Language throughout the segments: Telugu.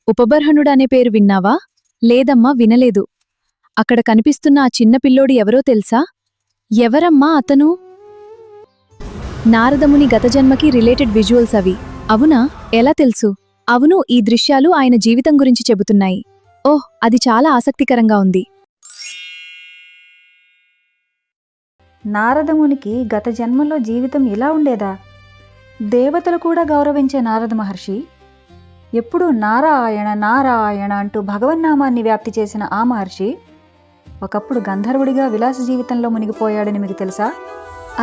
ఉపబర్హనుడనే పేరు విన్నావా? లేదమ్మా, వినలేదు. అక్కడ కనిపిస్తున్న ఆ చిన్న పిల్లోడు ఎవరో తెలుసా? ఎవరమ్మా అతను? నారదముని గతజన్మకి రిలేటెడ్ విజువల్స్ అవి. అవునా? ఎలా తెలుసు? అవును, ఈ దృశ్యాలు ఆయన జీవితం గురించి చెబుతున్నాయి. ఓహ్, అది చాలా ఆసక్తికరంగా ఉంది. నారదమునికి గత జన్మలో జీవితం ఇలా ఉండేదా? దేవతలు కూడా గౌరవించే నారద మహర్షి ఎప్పుడూ నారాయణ నారాయణ అంటూ భగవన్నామాన్ని వ్యాప్తి చేసిన ఆ మహర్షి ఒకప్పుడు గంధర్వుడిగా విలాస జీవితంలో మునిగిపోయాడని మీకు తెలుసా?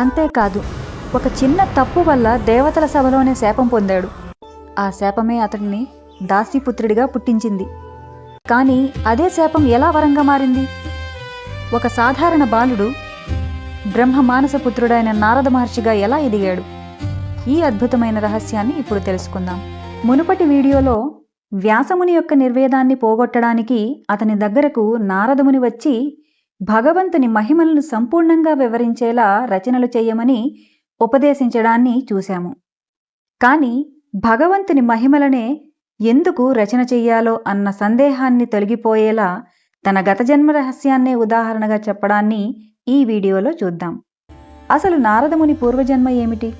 అంతేకాదు, ఒక చిన్న తప్పు వల్ల దేవతల సభలోనే శాపం పొందాడు. ఆ శాపమే అతడిని దాసీపుత్రుడిగా పుట్టించింది. కానీ అదే శాపం ఎలా వరంగా మారింది? ఒక సాధారణ బాలుడు బ్రహ్మ మానసపుత్రుడైన నారద మహర్షిగా ఎలా ఎదిగాడు? ఈ అద్భుతమైన రహస్యాన్ని ఇప్పుడు తెలుసుకుందాం. మునుపటి వీడియోలో వ్యాసముని యొక్క నిర్వేదాన్ని పోగొట్టడానికి అతని దగ్గరకు నారదముని వచ్చి భగవంతుని మహిమలను సంపూర్ణంగా వివరించేలా రచనలు చేయమని ఉపదేశించడాన్ని చూశాము. కానీ భగవంతుని మహిమలనే ఎందుకు రచన చెయ్యాలో అన్న సందేహాన్ని తొలగిపోయేలా తన గత జన్మ రహస్యాన్నే ఉదాహరణగా చెప్పడాన్ని ఈ వీడియోలో చూద్దాం. అసలు నారదముని పూర్వజన్మ ఏమిటి?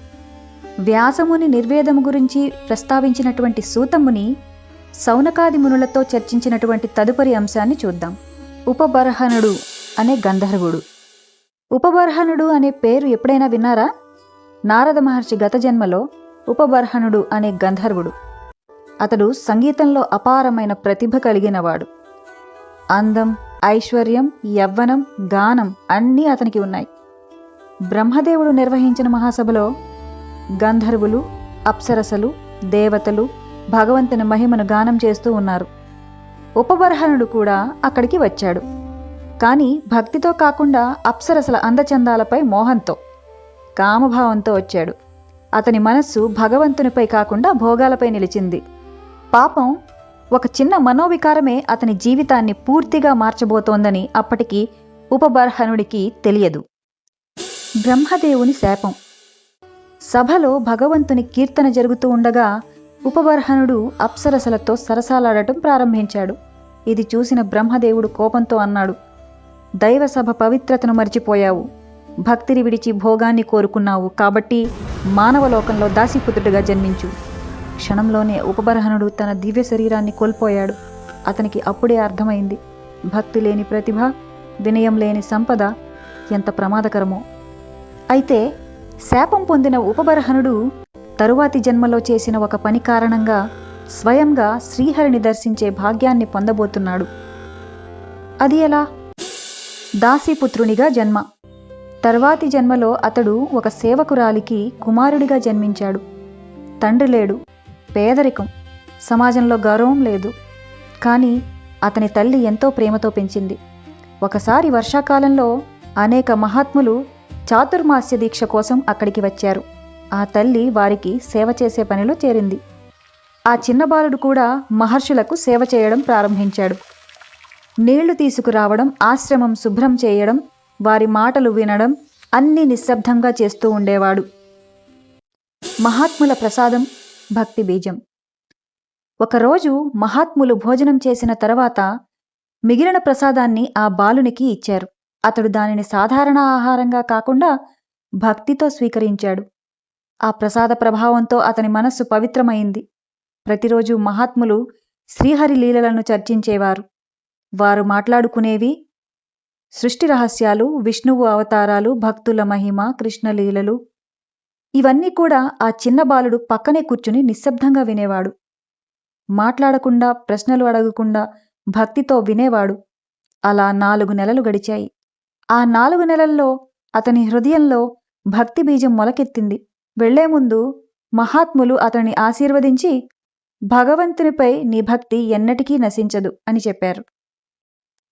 వ్యాసముని నిర్వేదము గురించి ప్రస్తావించినటువంటి సూతముని సౌనకాది మునులతో చర్చించినటువంటి తదుపరి అంశాన్ని చూద్దాం. ఉపబర్హనుడు అనే గంధర్వుడు. ఉపబర్హనుడు అనే పేరు ఎప్పుడైనా విన్నారా? నారద మహర్షి గత జన్మలో ఉపబర్హనుడు అనే గంధర్వుడు. అతడు సంగీతంలో అపారమైన ప్రతిభ కలిగినవాడు. అందం, ఐశ్వర్యం, యవ్వనం, గానం అన్నీ అతనికి ఉన్నాయి. బ్రహ్మదేవుడు నిర్వహించిన మహాసభలో గంధర్వులు, అప్సరసలు, దేవతలు భగవంతుని మహిమను గానం చేస్తూ ఉన్నారు. ఉపబర్హనుడు కూడా అక్కడికి వచ్చాడు. కానీ భక్తితో కాకుండా అప్సరసల అందచందాలపై మోహంతో, కామభావంతో వచ్చాడు. అతని మనస్సు భగవంతునిపై కాకుండా భోగాలపై నిలిచింది. పాపం, ఒక చిన్న మనోవికారమే అతని జీవితాన్ని పూర్తిగా మార్చబోతోందని అప్పటికి ఉపబర్హనుడికి తెలియదు. బ్రహ్మదేవుని శాపం. సభలో భగవంతుని కీర్తన జరుగుతూ ఉండగా ఉపబర్హనుడు అప్సరసలతో సరసాలాడటం ప్రారంభించాడు. ఇది చూసిన బ్రహ్మదేవుడు కోపంతో అన్నాడు, దైవసభ పవిత్రతను మర్చిపోయావు, భక్తిని విడిచి భోగాన్ని కోరుకున్నావు, కాబట్టి మానవలోకంలో దాసీపుత్రుడిగా జన్మించు. క్షణంలోనే ఉపబర్హనుడు తన దివ్య శరీరాన్ని కోల్పోయాడు. అతనికి అప్పుడే అర్థమైంది, భక్తి లేని ప్రతిభ, వినయం లేని సంపద ఎంత ప్రమాదకరమో. అయితే శాపం పొందిన ఉపబర్హనుడు తరువాతి జన్మలో చేసిన ఒక పని కారణంగా స్వయంగా శ్రీహరిని దర్శించే భాగ్యాన్ని పొందబోతున్నాడు. అది ఎలా? దాసీపుత్రునిగా జన్మ. తర్వాతి జన్మలో అతడు ఒక సేవకురాలికి కుమారుడిగా జన్మించాడు. తండ్రి లేడు, పేదరికం, సమాజంలో గౌరవం లేదు. కానీ అతని తల్లి ఎంతో ప్రేమతో పెంచింది. ఒకసారి వర్షాకాలంలో అనేక మహాత్ములు చాతుర్మాస్య దీక్ష కోసం అక్కడికి వచ్చారు. ఆ తల్లి వారికి సేవ చేసే పనిలో చేరింది. ఆ చిన్న బాలుడు కూడా మహర్షులకు సేవ చేయడం ప్రారంభించాడు. నీళ్లు తీసుకురావడం, ఆశ్రమం శుభ్రం చేయడం, వారి మాటలు వినడం అన్నీ నిశ్శబ్దంగా చేస్తూ ఉండేవాడు. మహాత్ముల ప్రసాదం, భక్తి బీజం. ఒకరోజు మహాత్ములు భోజనం చేసిన తర్వాత మిగిలిన ప్రసాదాన్ని ఆ బాలునికి ఇచ్చారు. అతడు దానిని సాధారణ ఆహారంగా కాకుండా భక్తితో స్వీకరించాడు. ఆ ప్రసాద ప్రభావంతో అతని మనస్సు పవిత్రమైంది. ప్రతిరోజు మహాత్ములు శ్రీహరి లీలలను చర్చించేవారు. వారు మాట్లాడుకునేవి సృష్టి రహస్యాలు, విష్ణువు అవతారాలు, భక్తుల మహిమ, కృష్ణలీలలు. ఇవన్నీ కూడా ఆ చిన్న బాలుడు పక్కనే కూర్చుని నిశ్శబ్దంగా వినేవాడు. మాట్లాడకుండా, ప్రశ్నలు అడగకుండా భక్తితో వినేవాడు. అలా 4 నెలలు గడిచాయి. ఆ 4 నెలల్లో అతని హృదయంలో భక్తి బీజం మొలకెత్తింది. వెళ్లే ముందు మహాత్ములు అతన్ని ఆశీర్వదించి, భగవంతునిపై నీ భక్తి ఎన్నటికీ నశించదు అని చెప్పారు.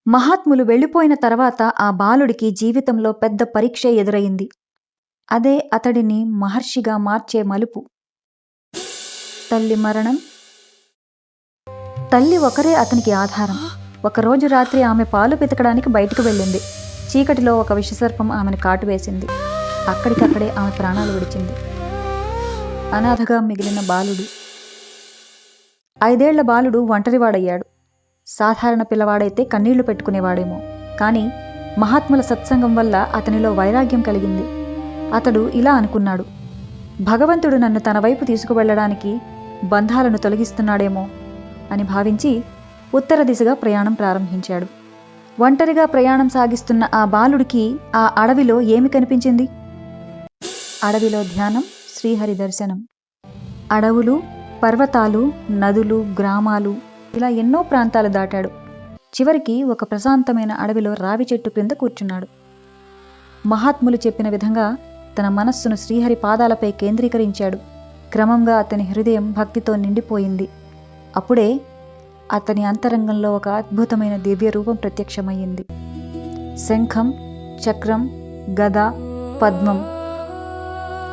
మహాత్ములు వెళ్ళిపోయిన తర్వాత ఆ బాలుడికి జీవితంలో పెద్ద పరీక్ష ఎదురైంది. అదే అతడిని మహర్షిగా మార్చే మలుపు. తల్లి మరణం. తల్లి ఒకరే అతనికి ఆధారం. ఒకరోజు రాత్రి ఆమె పాలు పితకడానికి బయటకు వెళ్ళింది. చీకటిలో ఒక విషసర్పం ఆమెను కాటు వేసింది. అక్కడికక్కడే ఆమె ప్రాణాలు విడిచింది. అనాథగా మిగిలిన బాలుడు. 5 ఏళ్ల బాలుడు ఒంటరివాడయ్యాడు. సాధారణ పిల్లవాడైతే కన్నీళ్లు పెట్టుకునేవాడేమో, కానీ మహాత్ముల సత్సంగం వల్ల అతనిలో వైరాగ్యం కలిగింది. అతడు ఇలా అనుకున్నాడు, భగవంతుడు నన్ను తన వైపు తీసుకువెళ్లడానికి బంధాలను తొలగిస్తున్నాడేమో అని భావించి ఉత్తర దిశగా ప్రయాణం ప్రారంభించాడు. ఒంటరిగా ప్రయాణం సాగిస్తున్న ఆ బాలుడికి ఆ అడవిలో ఏమి కనిపించింది? అడవిలో ధ్యానం, శ్రీహరి దర్శనం. అడవులు, పర్వతాలు, నదులు, గ్రామాలు, ఇలా ఎన్నో ప్రాంతాలు దాటాడు. చివరికి ఒక ప్రశాంతమైన అడవిలో రావి చెట్టు క్రింద కూర్చున్నాడు. మహాత్ములు చెప్పిన విధంగా తన మనస్సును శ్రీహరి పాదాలపై కేంద్రీకరించాడు. క్రమంగా అతని హృదయం భక్తితో నిండిపోయింది. అప్పుడే అతని అంతరంగంలో ఒక అద్భుతమైన దివ్య రూపం ప్రత్యక్షమయ్యింది. శంఖం, చక్రం, గద, పద్మం,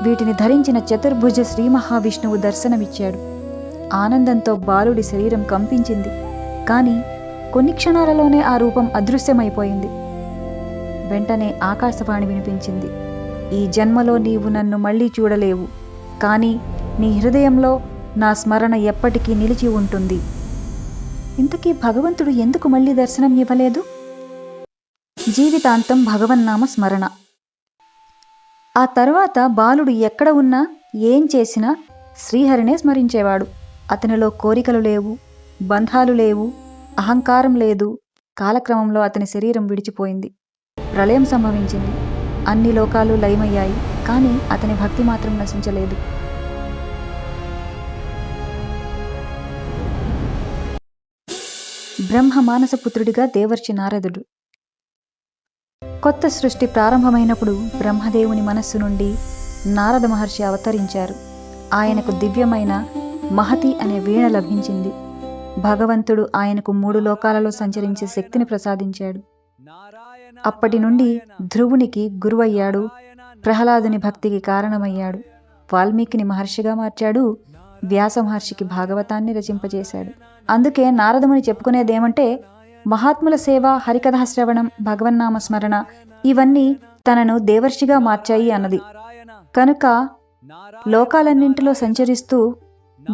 వీటిని ధరించిన చతుర్భుజ శ్రీ మహావిష్ణువు దర్శనమిచ్చాడు. ఆనందంతో బాలుడి శరీరం కంపించింది. కానీ కొన్ని క్షణాలలోనే ఆ రూపం అదృశ్యమైపోయింది. వెంటనే ఆకాశవాణి వినిపించింది, ఈ జన్మలో నీవు నన్ను మళ్ళీ చూడలేవు, కానీ నీ హృదయంలో నా స్మరణ ఎప్పటికీ నిలిచి ఉంటుంది. ఇంతకీ భగవంతుడు ఎందుకు మళ్ళీ దర్శనం ఇవ్వలేదు? జీవితాంతం భగవన్నామ స్మరణ. ఆ తర్వాత బాలుడు ఎక్కడ ఉన్నా, ఏం చేసినా శ్రీహరినే స్మరించేవాడు. అతనిలో కోరికలు లేవు, బంధాలు లేవు, అహంకారం లేదు. కాలక్రమంలో అతని శరీరం విడిచిపోయింది. ప్రళయం సంభవించింది. అన్ని లోకాలు లయమయ్యాయి. కానీ అతని భక్తి మాత్రం నశించలేదు. బ్రహ్మ మానసపుత్రుడిగా దేవర్షి నారదుడు. కొత్త సృష్టి ప్రారంభమైనప్పుడు బ్రహ్మదేవుని మనస్సు నుండి నారద మహర్షి అవతరించారు. ఆయనకు దివ్యమైన మహతి అనే వీణ లభించింది. భగవంతుడు ఆయనకు 3 లోకాలలో సంచరించే శక్తిని ప్రసాదించాడు. అప్పటి నుండి ధ్రువునికి గురువయ్యాడు. ప్రహ్లాదుని భక్తికి కారణమయ్యాడు. వాల్మీకిని మహర్షిగా మార్చాడు. వ్యాస మహర్షికి భాగవతాన్ని రచింపజేశాడు. అందుకే నారదముని చెప్పుకునేదేమంటే, మహాత్ముల సేవ, హరికథా శ్రవణం, భగవన్నామ స్మరణ ఇవన్నీ తనను దేవర్షిగా మార్చాయి అన్నది. కనుక లోకాలన్నింటిలో సంచరిస్తూ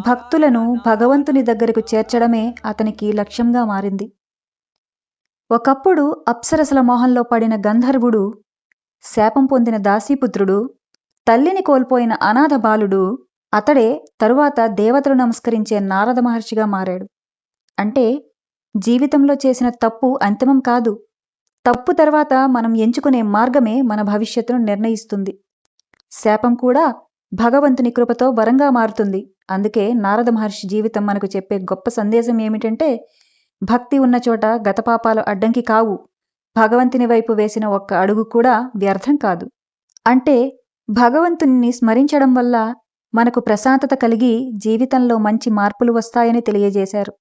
భక్తులను భగవంతుని దగ్గరకు చేర్చడమే అతనికి లక్ష్యంగా మారింది. ఒకప్పుడు అప్సరసల మోహంలో పడిన గంధర్వుడు, శాపం పొందిన దాసీపుత్రుడు, తల్లిని కోల్పోయిన అనాథ బాలుడు, అతడే తరువాత దేవతలు నమస్కరించే నారద మహర్షిగా మారాడు. అంటే జీవితంలో చేసిన తప్పు అంతిమం కాదు. తప్పు తర్వాత మనం ఎంచుకునే మార్గమే మన భవిష్యత్తును నిర్ణయిస్తుంది. శాపం కూడా భగవంతుని కృపతో వరంగా మారుతుంది. అందుకే నారద మహర్షి జీవితం మనకు చెప్పే గొప్ప సందేశం ఏమిటంటే, భక్తి ఉన్న చోట గతపాపాలు అడ్డంకి కావు. భగవంతుని వైపు వేసిన ఒక్క అడుగు కూడా వ్యర్థం కాదు. అంటే భగవంతుని స్మరించడం వల్ల మనకు ప్రశాంతత కలిగి జీవితంలో మంచి మార్పులు వస్తాయని తెలియజేశారు.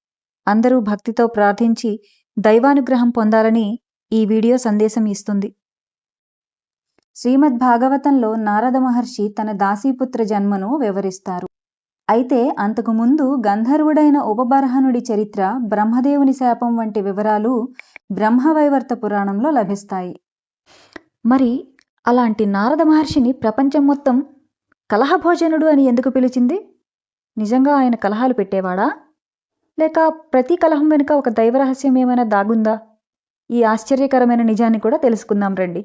అందరూ భక్తితో ప్రార్థించి దైవానుగ్రహం పొందాలని ఈ వీడియో సందేశం ఇస్తుంది. శ్రీమద్ భాగవతంలో నారద మహర్షి తన దాసీపుత్ర జన్మను వివరిస్తారు. అయితే అంతకుముందు గంధర్వుడైన ఉపబర్హనుడి చరిత్ర, బ్రహ్మదేవుని శాపం వంటి వివరాలు బ్రహ్మవైవర్త పురాణంలో లభిస్తాయి. మరి అలాంటి నారద మహర్షిని ప్రపంచం మొత్తం కలహభోజనుడు అని ఎందుకు పిలిచింది? నిజంగా ఆయన కలహాలు పెట్టేవాడా? లేక ప్రతి కలహం వెనుక ఒక దైవరహస్యం ఏమైనా దాగుందా? ఈ ఆశ్చర్యకరమైన నిజాన్ని కూడా తెలుసుకుందాం రండి.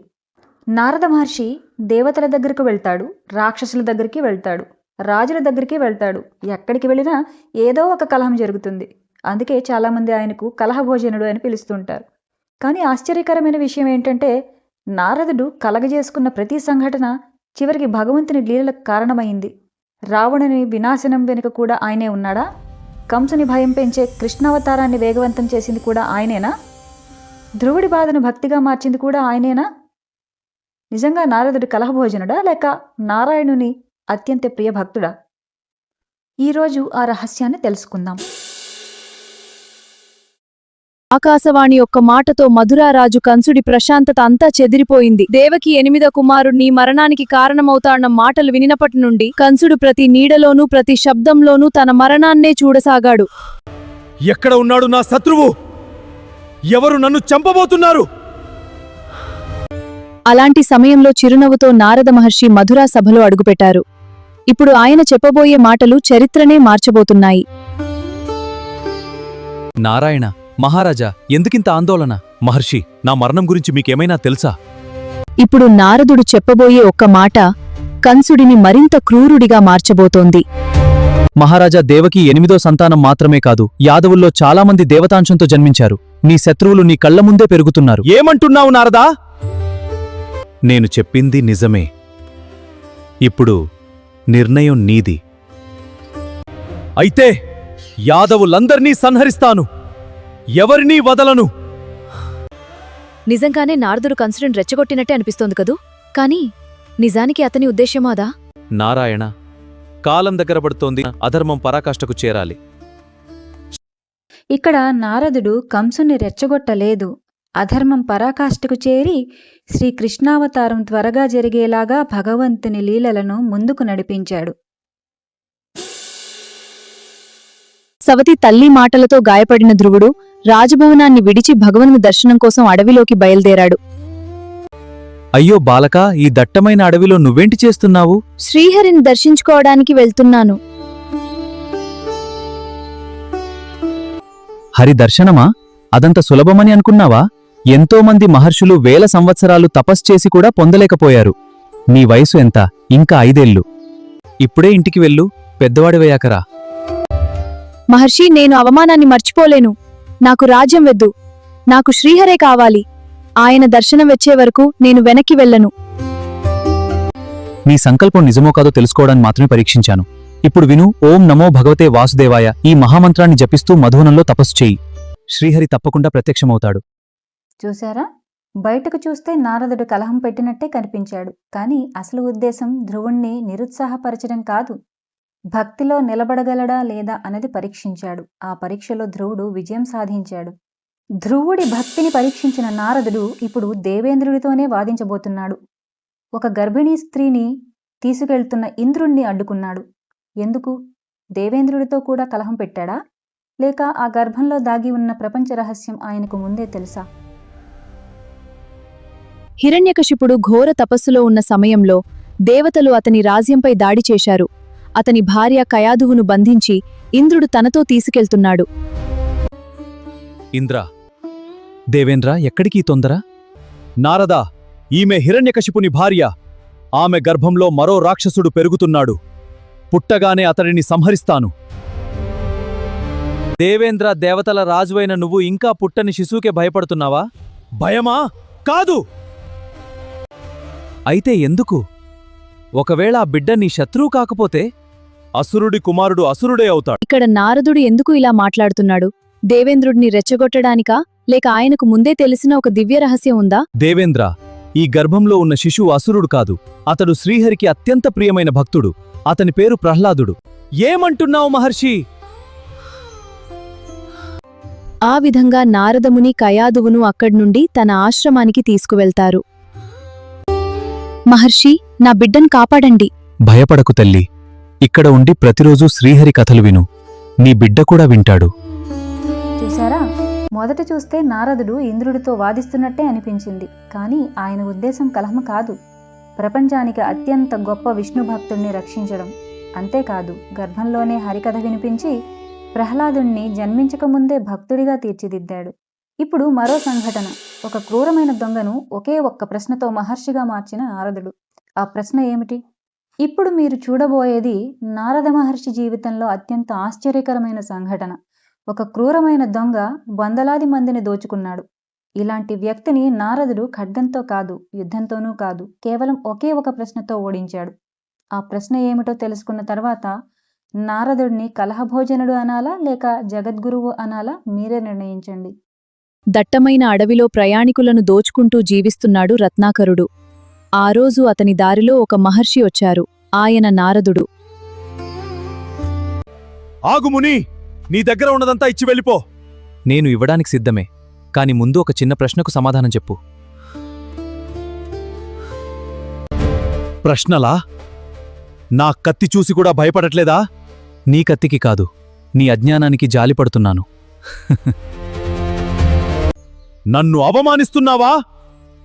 నారద మహర్షి దేవతల దగ్గరకు వెళ్తాడు, రాక్షసుల దగ్గరికి వెళ్తాడు, రాజుల దగ్గరికి వెళ్తాడు. ఎక్కడికి వెళ్ళినా ఏదో ఒక కలహం జరుగుతుంది. అందుకే చాలామంది ఆయనకు కలహభోజనుడు అని పిలుస్తుంటారు. కానీ ఆశ్చర్యకరమైన విషయం ఏంటంటే, నారదుడు కలగజేసుకున్న ప్రతి సంఘటన చివరికి భగవంతుని లీలలకు కారణమైంది. రావణుని వినాశనం వెనుక కూడా ఆయనే ఉన్నాడా? కంసుని భయం పెంచే కృష్ణావతారాన్ని వేగవంతం చేసింది కూడా ఆయనేనా? ధ్రువుడి బాధను భక్తిగా మార్చింది కూడా ఆయనేనా? నిజంగా నారదుడు కలహభోజనుడా, లేక నారాయణుని అత్యంత ప్రియ భక్తుడా? ఈరోజు ఆ రహస్యాన్ని తెలుసుకుందాం. ఆకాశవాణి ఒక్క మాటతో మధురారాజు కంసుడి ప్రశాంతత అంతా చెదిరిపోయింది. దేవకి 8వ కుమారుణ్ణి మరణానికి కారణమవుతాన్న మాటలు వినినప్పటి నుండి కంసుడు ప్రతి నీడలోనూ, ప్రతి శబ్దంలోనూ తన మరణాన్నే చూడసాగాడు. ఎక్కడ ఉన్నాడు నా శత్రువు? ఎవరు నన్ను చంపబోతున్నారు? అలాంటి సమయంలో చిరునవ్వుతో నారద మహర్షి మధురా సభలో అడుగుపెట్టారు. ఇప్పుడు ఆయన చెప్పబోయే మాటలు చరిత్రనే మార్చబోతున్నాయి. నారాయణ, మహారాజా, ఎందుకింత ఆందోళన? మహర్షి, నా మరణం గురించి మీకేమైనా తెలుసా? ఇప్పుడు నారదుడు చెప్పబోయే ఒక్క మాట కంసుడిని మరింత క్రూరుడిగా మార్చబోతోంది. మహారాజా, దేవకి 8వ సంతానం మాత్రమే కాదు, యాదవుల్లో చాలామంది దేవతాంశంతో జన్మించారు. నీ శత్రువులు నీ కళ్ల ముందే పెరుగుతున్నారు. ఏమంటున్నావు నారదా? నేను చెప్పింది నిజమే. ఇప్పుడు నిర్ణయం నీది. అయితే యాదవులందర్నీ సంహరిస్తాను, ఎవరినీ వదలను. నిజంగానే నారదుడు కంసుడిని రెచ్చగొట్టినట్టే అనిపిస్తోంది కదూ, కాని నిజానికి అతని ఉద్దేశ్యమాదా? నారాయణ, కాలం దగ్గర పడుతోంది. అధర్మం పరాకాష్ఠకు చేరాలి. ఇక్కడ నారదుడు కంసుని రెచ్చగొట్టలేదు, అధర్మం పరాకాష్ఠకు చేరి శ్రీకృష్ణావతారం త్వరగా జరిగేలాగా భగవంతుని లీలలను ముందుకు నడిపించాడు. సవతి తల్లి మాటలతో గాయపడిన ధ్రువుడు రాజభవనాన్ని విడిచి భగవను దర్శనం కోసం అడవిలోకి బయల్దేరాడు. అయ్యో బాలకా, ఈ దట్టమైన అడవిలో నువ్వేంటి చేస్తున్నావు? శ్రీహరిని దర్శించుకోవడానికి వెళ్తున్నాను. హరి దర్శనమా? అదంత సులభమని అనుకున్నావా? ఎంతోమంది మహర్షులు వేల సంవత్సరాలు తపస్చేసి కూడా పొందలేకపోయారు. నీ వయసు ఎంత? ఇంకా 5 ఏళ్ళు. ఇప్పుడే ఇంటికి వెళ్ళు, పెద్దవాడివయ్యాకరా. మహర్షి, నేను అవమానాన్ని మర్చిపోలేను. నాకు రాజ్యం వెద్దు, నాకు శ్రీహరే కావాలి. ఆయన దర్శనం వచ్చే వరకు నేను వెనక్కి వెళ్ళను. నీ సంకల్పం నిజమో కాదో తెలుసుకోవడానికి మాత్రమే పరీక్షించాను. ఇప్పుడు విను. ఓం నమో భగవతే వాసుదేవాయ. ఈ మహామంత్రాన్ని జపిస్తూ మధువనంలో తపస్సు చేయి. శ్రీహరి తప్పకుండా ప్రత్యక్షమవుతాడు. చూశారా? బయటకు చూస్తే నారదుడు కలహం పెట్టినట్టే కనిపించాడు, కానీ అసలు ఉద్దేశం ధ్రువుణ్ణి నిరుత్సాహపరచడం కాదు, భక్తిలో నిలబడగలడా లేదా అన్నది పరీక్షించాడు. ఆ పరీక్షలో ధ్రువుడు విజయం సాధించాడు. ధ్రువుడి భక్తిని పరీక్షించిన నారదుడు ఇప్పుడు దేవేంద్రుడితోనే వాదించబోతున్నాడు. ఒక గర్భిణీ స్త్రీని తీసుకెళ్తున్న ఇంద్రుణ్ణి అడ్డుకున్నాడు. ఎందుకు? దేవేంద్రుడితో కూడా కలహం పెట్టాడా? లేక ఆ గర్భంలో దాగి ఉన్న ప్రపంచ రహస్యం ఆయనకు ముందే తెలుసా? హిరణ్యకశిపుడు ఘోర తపస్సులో ఉన్న సమయంలో దేవతలు అతని రాజ్యంపై దాడి చేశారు. అతని భార్య కయాధువును బంధించి ఇంద్రుడు తనతో తీసుకెళ్తున్నాడు. ఇంద్ర, దేవేంద్ర, ఎక్కడికీ తొందర? నారదా, ఈమె హిరణ్యకశిపుని భార్య. ఆమె గర్భంలో మరో రాక్షసుడు పెరుగుతున్నాడు. పుట్టగానే అతడిని సంహరిస్తాను. దేవేంద్ర, దేవతల రాజువైన నువ్వు ఇంకా పుట్టని శిశువుకే భయపడుతున్నావా? భయమా? కాదు. అయితే ఎందుకు? ఒకవేళ ఆ బిడ్డ నీ శత్రువు కాకపోతే? అసురుడి కుమారుడు అసురుడే అవుతాడు. ఇక్కడ నారదుడు ఎందుకు ఇలా మాట్లాడుతున్నాడు? దేవేంద్రుడిని రెచ్చగొట్టడానికా, లేక ఆయనకు ముందే తెలిసిన ఒక దివ్య రహస్యం ఉందా? దేవేంద్ర, ఈ గర్భంలో ఉన్న శిశువు అసురుడు కాదు. అతడు శ్రీహరికి అత్యంత ప్రియమైన భక్తుడు. అతని పేరు ప్రహ్లాదుడు. ఏమంటున్నావు మహర్షి? ఆ విధంగా నారదముని కయాదువును అక్కడ్నుండి తన ఆశ్రమానికి తీసుకువెళ్తారు. మహర్షి, నా బిడ్డను కాపాడండి. భయపడకు తల్లి. ఇక్కడ ఉండి ప్రతిరోజూ శ్రీహరి కథలు విను. నీ బిడ్డ కూడా వింటాడు. చూశారా? మొదట చూస్తే నారదుడు ఇంద్రుడితో వాదిస్తున్నట్టే అనిపించింది, కానీ ఆయన ఉద్దేశం కలహం కాదు, ప్రపంచానికి అత్యంత గొప్ప విష్ణు భక్తుణ్ణి రక్షించడం. అంతేకాదు, గర్భంలోనే హరికథ వినిపించి ప్రహ్లాదుణ్ణి జన్మించకముందే భక్తుడిగా తీర్చిదిద్దాడు. ఇప్పుడు మరో సంఘటన. ఒక క్రూరమైన దొంగను ఒకే ఒక్క ప్రశ్నతో మహర్షిగా మార్చిన నారదుడు. ఆ ప్రశ్న ఏమిటి? ఇప్పుడు మీరు చూడబోయేది నారద మహర్షి జీవితంలో అత్యంత ఆశ్చర్యకరమైన సంఘటన. ఒక క్రూరమైన దొంగ వందలాది మందిని దోచుకున్నాడు. ఇలాంటి వ్యక్తిని నారదుడు ఖడ్గంతో కాదు, యుద్ధంతోనూ కాదు, కేవలం ఒకే ఒక ప్రశ్నతో ఓడించాడు. ఆ ప్రశ్న ఏమిటో తెలుసుకున్న తర్వాత నారదుడిని కలహభోజనుడు అనాలా లేక జగద్గురువు అనాలా మీరే నిర్ణయించండి. దట్టమైన అడవిలో ప్రయాణికులను దోచుకుంటూ జీవిస్తున్నాడు రత్నాకరుడు. ఆ రోజు అతని దారిలో ఒక మహర్షి వచ్చారు. ఆయన నారదుడు. ఆగుముని, నీ దగ్గర ఉన్నదంతా ఇచ్చి వెళ్ళిపో. నేను ఇవ్వడానికి సిద్ధమే, కాని ముందు ఒక చిన్న ప్రశ్నకు సమాధానం చెప్పు. ప్రశ్నలా? నా కత్తి చూసి కూడా భయపడట్లేదా? నీ కత్తికి కాదు, నీ అజ్ఞానానికి జాలిపడుతున్నాను. నన్ను అవమానిస్తున్నావా?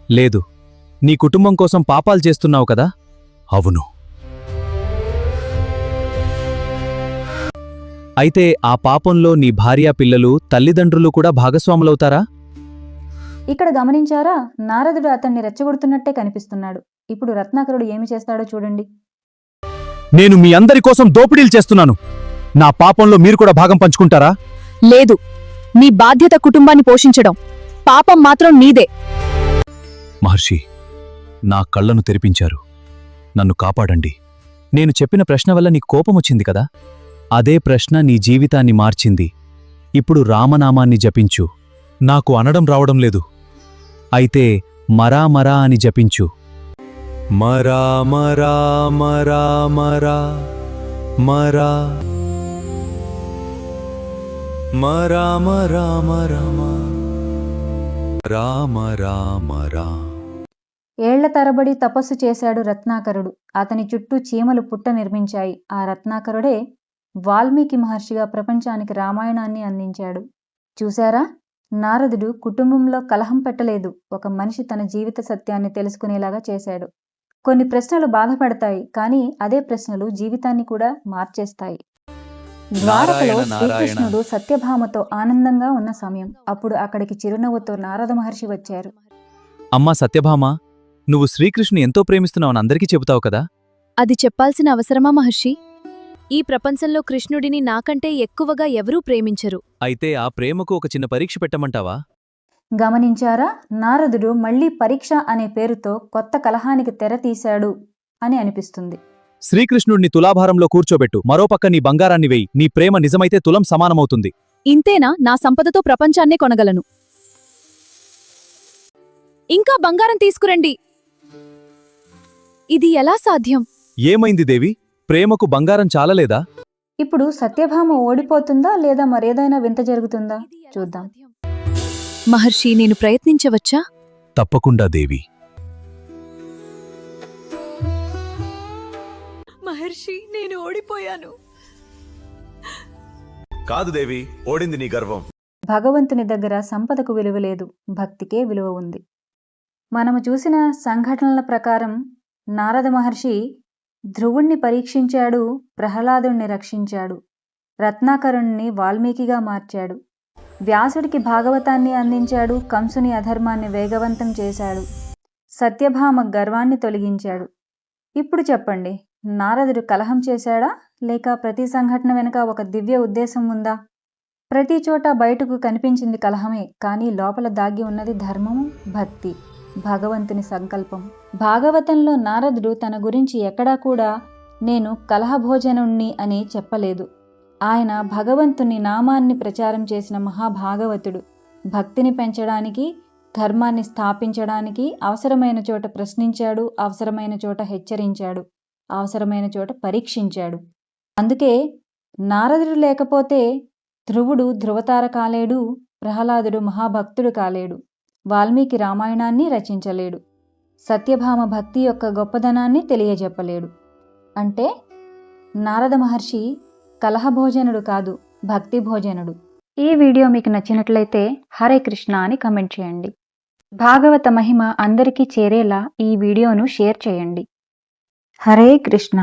లేదు. నీ కుటుంబం కోసం పాపాలు చేస్తున్నావు కదా? అవును. అయితే ఆ పాపంలో నీ భార్య పిల్లలు తల్లిదండ్రులు కూడా భాగస్వాములవుతారా? ఇక్కడ గమనించారా? నారదుడు అతన్ని రెచ్చగొడుతున్నట్టే కనిపిస్తున్నాడు. ఇప్పుడు రత్నాకరుడు ఏమి చేస్తాడో చూడండి. నేను మీ అందరి కోసం దోపిడీలు చేస్తున్నాను. నా పాపంలో మీరు కూడా భాగం పంచుకుంటారా? లేదు, నీ బాధ్యత కుటుంబాన్ని పోషించడం, పాపం మాత్రం నీదే. మహర్షి, నా కళ్ళను తెరిపించారు. నన్ను కాపాడండి. నేను చెప్పిన ప్రశ్న వల్ల నీకు కోపమొచ్చింది కదా? అదే ప్రశ్న నీ జీవితాన్ని మార్చింది. ఇప్పుడు రామనామాన్ని జపించు. నాకు అనడం రావడం లేదు. అయితే మరా మరా అని జపించు. మరా మరా మరా మరా మరా మరా మరా మరా రామ రామ రా. ఏళ్ల తరబడి తపస్సు చేశాడు రత్నాకరుడు. అతని చుట్టూ చీమలు పుట్ట నిర్మించాయి. ఆ రత్నాకరుడే వాల్మీకి మహర్షిగా ప్రపంచానికి రామాయణాన్ని అందించాడు. చూశారా? నారదుడు కుటుంబంలో కలహం పెట్టలేదు. ఒక మనిషి తన జీవిత సత్యాన్ని తెలుసుకునేలాగా చేశాడు. కొన్ని ప్రశ్నలు బాధపడతాయి, కానీ అదే ప్రశ్నలు జీవితాన్ని కూడా మార్చేస్తాయి. ద్వారకలో శ్రీకృష్ణుడు సత్యభామతో ఆనందంగా ఉన్న సమయం. అప్పుడు అక్కడికి చిరునవ్వుతో నారద మహర్షి వచ్చారు. అమ్మా సత్యభామ, నువ్వు శ్రీకృష్ణుని ఎంతో ప్రేమిస్తున్నావని అందరికీ చెబుతావు కదా? అది చెప్పాల్సిన అవసరమా మహర్షి? ఈ ప్రపంచంలో కృష్ణుడిని నాకంటే ఎక్కువగా ఎవరూ ప్రేమించరు. అయితే ఆ ప్రేమకు ఒక చిన్న పరీక్ష పెట్టమంటావా? గమనించారా? నారదుడు మళ్లీ పరీక్ష అనే పేరుతో కొత్త కలహానికి తెర తీశాడు అని అనిపిస్తుంది. శ్రీకృష్ణుడిని తులాభారంలో కూర్చోబెట్టు. మరోపక్క నీ బంగారాన్ని వేయి. నీ ప్రేమ నిజమైతే తులం సమానమవుతుంది. ఇంతేనా? నా సంపదతో ప్రపంచాన్నే కొనగలను. ఇంకా బంగారం తీసుకురండి. ఇది ఎలా సాధ్యం? ఏమైంది దేవి? ప్రేమకు బంగారం చాలలేదా? ఇప్పుడు సత్యభామ ఓడిపోతుందా లేదా మరేదైనా వింత జరుగుతుందా? చూద్దాం. మహర్షి, నేను ప్రయత్నించవచ్చా? తప్పకుండా దేవి. మహర్షి, నేను ఓడిపోయాను. కాదు దేవి, ఓడింది నీ గర్వం. భగవంతుని దగ్గర సంపదకు విలువ లేదు, భక్తికే విలువ ఉంది. మనము చూసిన సంఘటనల ప్రకారం నారద మహర్షి ధ్రువుణ్ణి పరీక్షించాడు, ప్రహ్లాదుణ్ణి రక్షించాడు, రత్నాకరుణ్ణి వాల్మీకిగా మార్చాడు, వ్యాసుడికి భాగవతాన్ని అందించాడు, కంసుని అధర్మాన్ని వేగవంతం చేశాడు, సత్యభామ గర్వాన్ని తొలగించాడు. ఇప్పుడు చెప్పండి, నారదుడు కలహం చేశాడా, లేక ప్రతి సంఘటన వెనుక ఒక దివ్య ఉద్దేశం ఉందా? ప్రతి చోట బయటకు కనిపించింది కలహమే, కానీ లోపల దాగి ఉన్నది ధర్మము, భక్తి, భగవంతుని సంకల్పం. భాగవతంలో నారదుడు తన గురించి ఎక్కడా కూడా నేను కలహభోజనుణ్ణి అని చెప్పలేదు. ఆయన భగవంతుని నామాన్ని ప్రచారం చేసిన మహాభాగవతుడు. భక్తిని పెంచడానికి, ధర్మాన్ని స్థాపించడానికి అవసరమైన చోట ప్రశ్నించాడు, అవసరమైన చోట హెచ్చరించాడు, అవసరమైన చోట పరీక్షించాడు. అందుకే నారదుడు లేకపోతే ధ్రువుడు ధ్రువతార కాలేడు, ప్రహ్లాదుడు మహాభక్తుడు కాలేడు, వాల్మీకి రామాయణాన్ని రచించలేడు, సత్యభామ భక్తి యొక్క గొప్పదనాన్ని తెలియజెప్పలేడు. అంటే నారద మహర్షి కలహభోజనుడు కాదు, భక్తి భోజనుడు. ఈ వీడియో మీకు నచ్చినట్లయితే హరే కృష్ణ అని కమెంట్ చేయండి. భాగవత మహిమ అందరికీ చేరేలా ఈ వీడియోను షేర్ చేయండి. హరే కృష్ణ.